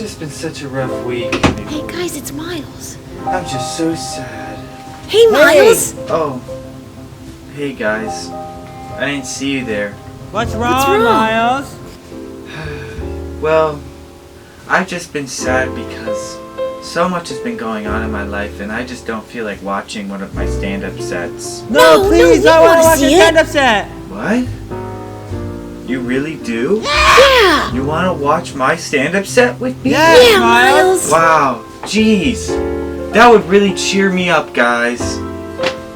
just been such a rough week. Hey guys, it's Miles. I'm just so sad. Hey Miles! Oh. Hey guys. I didn't see you there. What's wrong, Miles? Well, I've just been sad because so much has been going on in my life and I just don't feel like watching one of my stand-up sets. No, please, we I want to wanna watch a see it. stand-up set. What? You really do? Yeah! You want to watch my stand-up set with me? Yes, Yeah, Miles. Miles! Wow, jeez. That would really cheer me up, guys.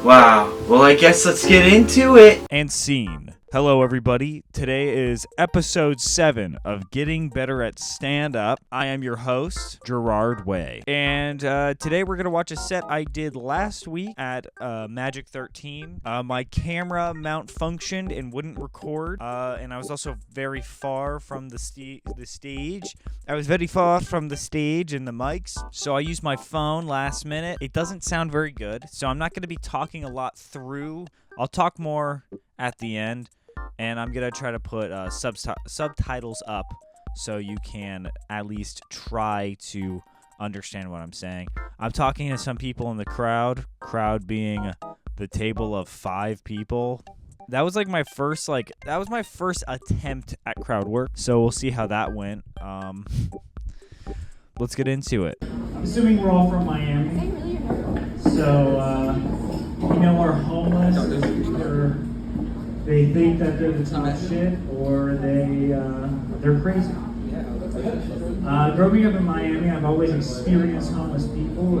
Wow. Well, I guess let's get into it. And scene. Hello, everybody. Today is episode 7 of Getting Better at Stand Up. I am your host, Gerard Way. And today we're going to watch a set I did last week at Magic 13. My camera mount functioned and wouldn't record. And I was also very far from the stage. I was very far from the stage and the mics. So I used my phone last minute. It doesn't sound very good. So I'm not going to be talking a lot through. I'll talk more at the end. And I'm going to try to put subtitles up so you can at least try to understand what I'm saying. I'm talking to some people in the crowd being the table of 5 people. That was like my first attempt at crowd work. So we'll see how that went. Let's get into it. I'm assuming we're all from Miami. So, we know our homeless, or they think that they're the top shit, or they're crazy. Growing up in Miami, I've always experienced homeless people.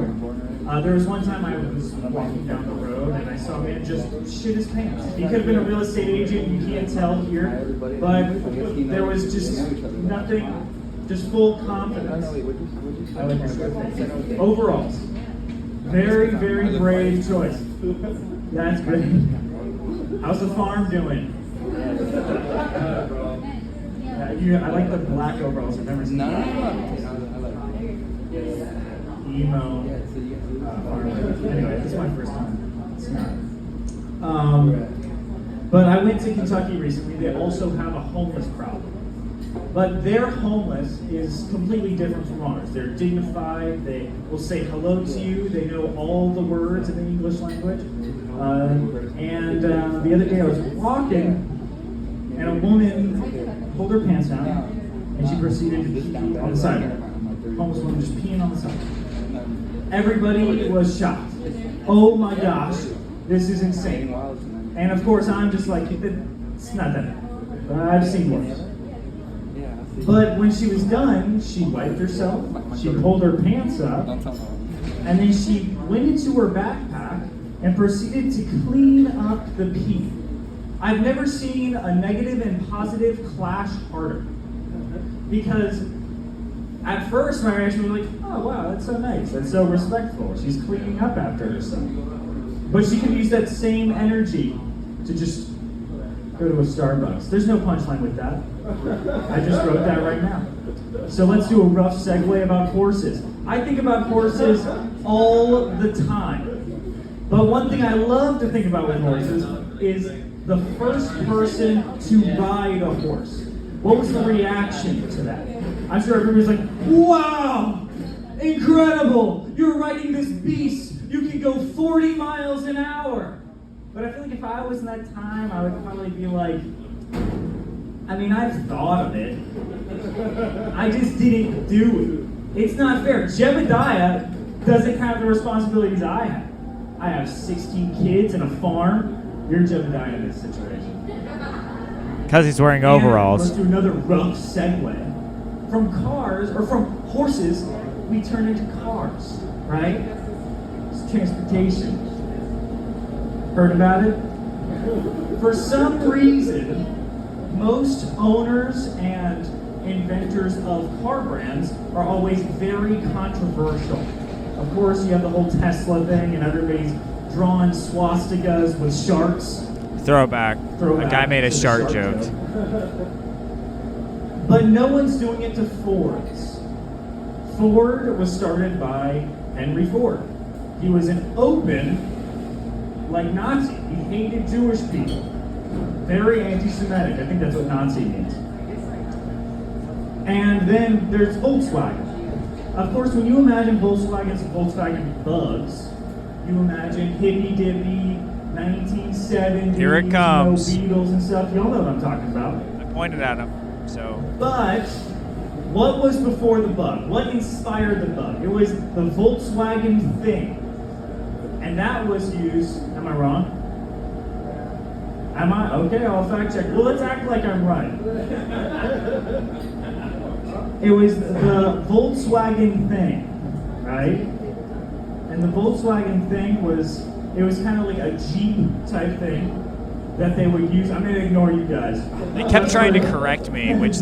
There was one time I was walking down the road and I saw a man just shit his pants. He could have been a real estate agent, you can't tell here, but there was just nothing, just full confidence. I like that. Overall, very, very brave choice. That's great. How's the farm doing? I like the black overalls. I've never seen that. Emo. Anyway, this is my first time. It's not. But I went to Kentucky recently. They also have a homeless problem. But their homeless is completely different from ours. They're dignified. They will say hello to you. They know all the words in the English language. And the other day I was walking, and a woman pulled her pants down, and she proceeded to pee on the sidewalk. Homeless woman just peeing on the sidewalk. Everybody was shocked. Oh my gosh, this is insane. And of course I'm just like, it's not that bad. I've seen worse. But when she was done, she wiped herself, she pulled her pants up, and then she went into her backpack and proceeded to clean up the pee. I've never seen a negative and positive clash harder. Because at first my reaction was like, oh wow, that's so nice, that's so respectful. She's cleaning up after herself. But she could use that same energy to just go to a Starbucks. There's no punchline with that. I just wrote that right now. So let's do a rough segue about horses. I think about horses all the time. But one thing I love to think about with horses is the first person to ride a horse. What was the reaction to that? I'm sure everybody's like, wow, incredible, you're riding this beast, you can go 40 miles an hour. But I feel like if I was in that time, I would probably be like, I mean, I've thought of it. I just didn't do it. It's not fair. Jebediah doesn't have the responsibilities I have. I have 16 kids and a farm. You're Jebediah in this situation. Because he's wearing And overalls. let's do another rough segue. From cars, or from horses, we turn into cars, right? It's transportation. Heard about it? For some reason, most owners and inventors of car brands are always very controversial. Of course, you have the whole Tesla thing, and everybody's drawing swastikas with sharks. Throwback. A guy made a to the shark joke. But no one's doing it to Fords. Ford was started by Henry Ford. He was an open, like Nazi. He hated Jewish people. Very anti-Semitic. I think that's what Nazi means. And then there's Volkswagen. Of course, when you imagine Volkswagen Bugs, you imagine hippy dippy 1970s. Here it comes. Beatles and stuff. Y'all know what I'm talking about. I pointed at him, so. But what was before the Bug? What inspired the Bug? It was the Volkswagen Thing, and that was used. Am I wrong? Am I? Okay, I'll fact check. Well, let's act like I'm right. It was the Volkswagen Thing, right? And the Volkswagen Thing was, it was kind of like a Jeep type thing that they would use. I'm going to ignore you guys. They kept trying to correct me, which...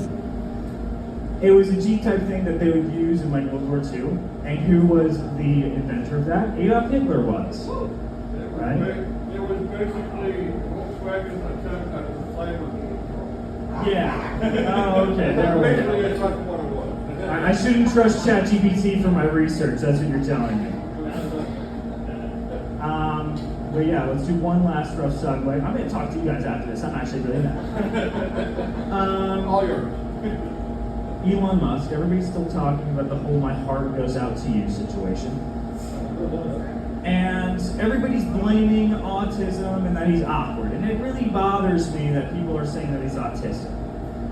It was a Jeep type thing that they would use in like World War II. And who was the inventor of that? Adolf Hitler was. Right? It was basically Volkswagen's attempt at the slavery. Yeah. Oh, okay. There we Basically, go. it's like what it was. I shouldn't trust ChatGPT for my research. That's what you're telling me. But yeah, let's do one last rough segue. I'm going to talk to you guys after this. I'm actually really mad. All yours. Elon Musk. Everybody's still talking about the whole "my heart goes out to you" situation. And everybody's blaming autism and that he's awkward. And it really bothers me that people are saying that he's autistic.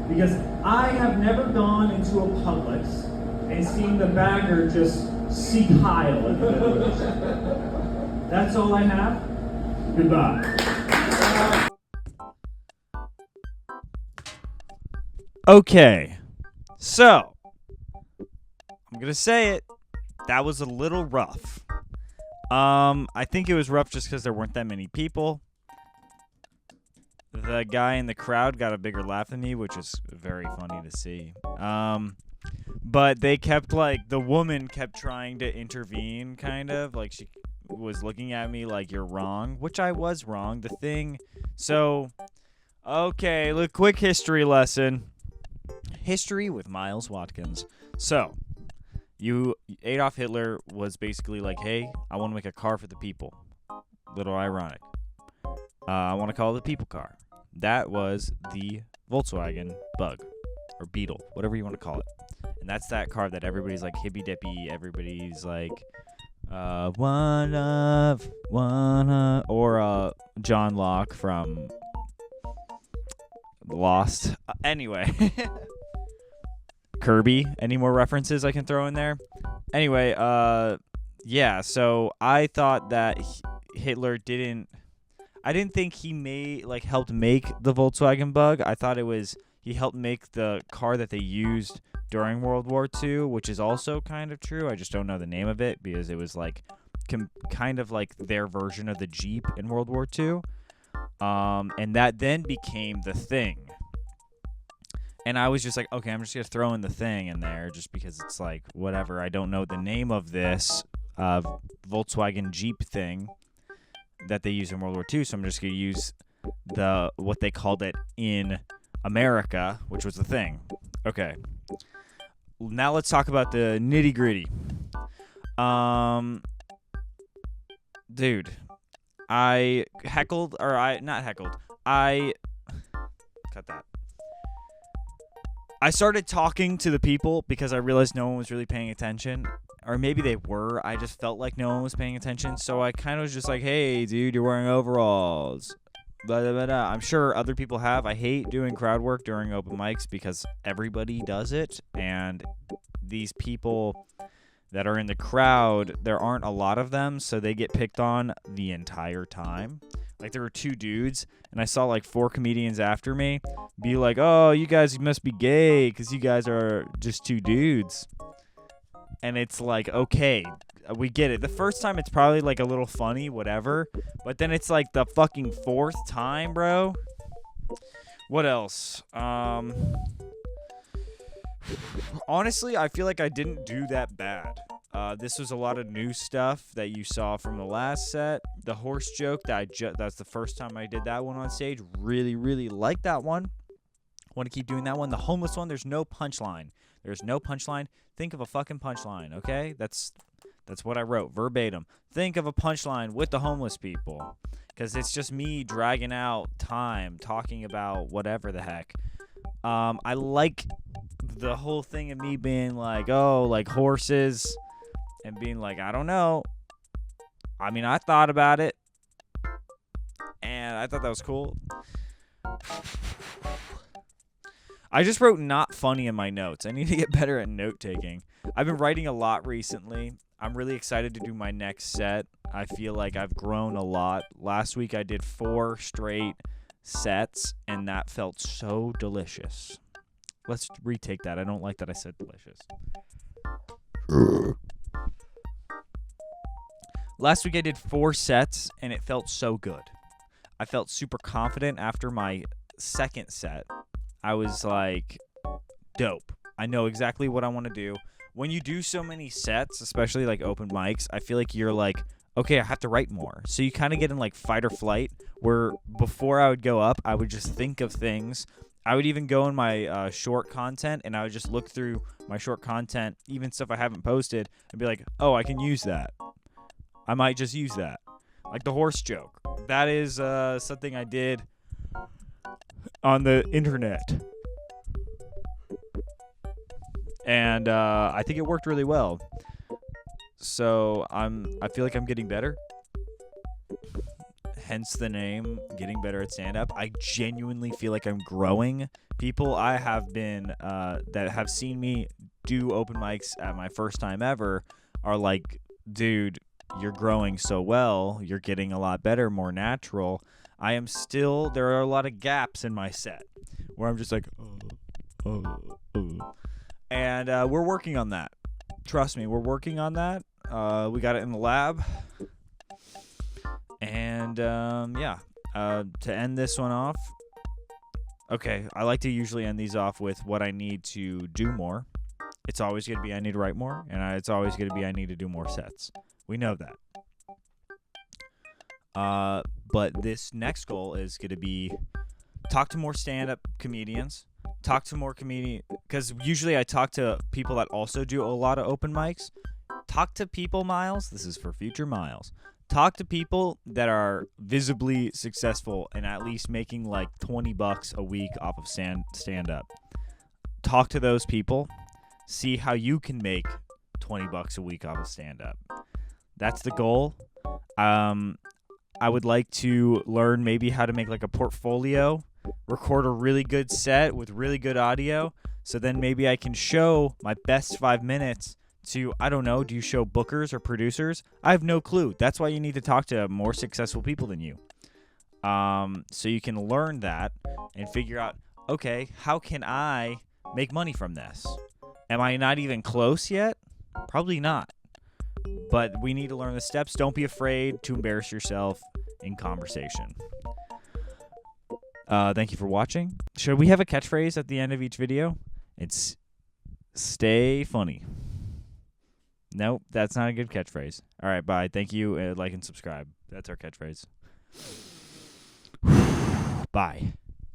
Because I have never gone into a Publix and seen the bagger just seek Heil in the middle of it. That's all I have. Goodbye. Okay, so I'm gonna say it. That was a little rough. I think it was rough just because there weren't that many people. The guy in the crowd got a bigger laugh than me, which is very funny to see. But they kept the woman kept trying to intervene, kind of like she was looking at me like you're wrong, which I was wrong. The thing, so okay, look, quick history lesson. History with Miles Watkins. So, Adolf Hitler was basically like, hey, I want to make a car for the people. Little ironic. I want to call it the people car. That was the Volkswagen Bug, or Beetle, whatever you want to call it. And that's that car that everybody's like hippy dippy, everybody's like, one of, or John Locke from Lost. Anyway. Kirby. Any more references I can throw in there? Anyway, yeah, so I thought that Hitler didn't... I didn't think he helped make the Volkswagen Bug. I thought he helped make the car that they used during World War II, which is also kind of true. I just don't know the name of it because it was kind of like their version of the Jeep in World War II. And that then became the Thing. And I was just like, okay, I'm just going to throw in the Thing in there just because it's like, whatever. I don't know the name of this Volkswagen Jeep thing that they use in World War II, so I'm just going to use what they called it in America, which was the Thing. Okay. Now let's talk about the nitty-gritty. Dude, I cut that. I started talking to the people because I realized no one was really paying attention. Or maybe they were. I just felt like no one was paying attention. So I kind of was just like, hey, dude, you're wearing overalls. Blah, blah, blah, blah. I'm sure other people have. I hate doing crowd work during open mics because everybody does it. And these people that are in the crowd, there aren't a lot of them. So they get picked on the entire time. Like, there were 2 dudes, and I saw, 4 comedians after me be like, oh, you guys must be gay because you guys are just 2 dudes. And it's like, okay, we get it. The first time, it's probably, a little funny, whatever. But then it's, the fucking 4th time, bro. What else? Honestly, I feel like I didn't do that bad. This was a lot of new stuff that you saw from the last set. The horse joke, that's the first time I did that one on stage. Really, really like that one. Want to keep doing that one. The homeless one, there's no punchline. There's no punchline. Think of a fucking punchline, okay? That's what I wrote, verbatim. Think of a punchline with the homeless people. Because it's just me dragging out time, talking about whatever the heck. I like the whole thing of me being like, oh, like horses, and being like, I don't know. I mean, I thought about it, and I thought that was cool. I just wrote not funny in my notes. I need to get better at note taking. I've been writing a lot recently. I'm really excited to do my next set. I feel like I've grown a lot. Last week I did 4 straight sets, and that felt so delicious. Let's retake that. I don't like that I said delicious. Last week I did 4 sets, and it felt so good. I felt super confident after my second set. I was like, dope. I know exactly what I want to do. When you do so many sets, especially like open mics, I feel like you're like, okay, I have to write more. So you kind of get in like fight or flight, where before I would go up, I would just think of things. I would even go in my short content, and I would just look through my short content, even stuff I haven't posted, and be like, oh, I can use that. I might just use that. Like the horse joke. That is something I did on the internet. And I think it worked really well. So I feel like I'm getting better. Hence the name, Getting Better at Stand-Up. I genuinely feel like I'm growing. People I have been that have seen me do open mics at my first time ever are like, dude, you're growing so well. You're getting a lot better, more natural. There are a lot of gaps in my set where I'm just like, And we're working on that. Trust me, we're working on that. We got it in the lab. And, to end this one off. Okay, I like to usually end these off with what I need to do more. It's always going to be I need to write more. And it's always going to be I need to do more sets. We know that. But this next goal is going to be talk to more stand-up comedians. Talk to more comedians. Because usually I talk to people that also do a lot of open mics. Talk to people, Miles. This is for future Miles. Talk to people that are visibly successful and at least making like $20 a week off of stand-up. Talk to those people. See how you can make $20 a week off of stand-up. That's the goal. I would like to learn maybe how to make like a portfolio, record a really good set with really good audio, so then maybe I can show my best 5 minutes to, I don't know, do you show bookers or producers? I have no clue. That's why you need to talk to more successful people than you. So you can learn that and figure out, okay, how can I make money from this? Am I not even close yet? Probably not. But we need to learn the steps. Don't be afraid to embarrass yourself in conversation. Thank you for watching. Should we have a catchphrase at the end of each video? It's stay funny. Nope, that's not a good catchphrase. All right, bye. Thank you. Like and subscribe. That's our catchphrase. Bye.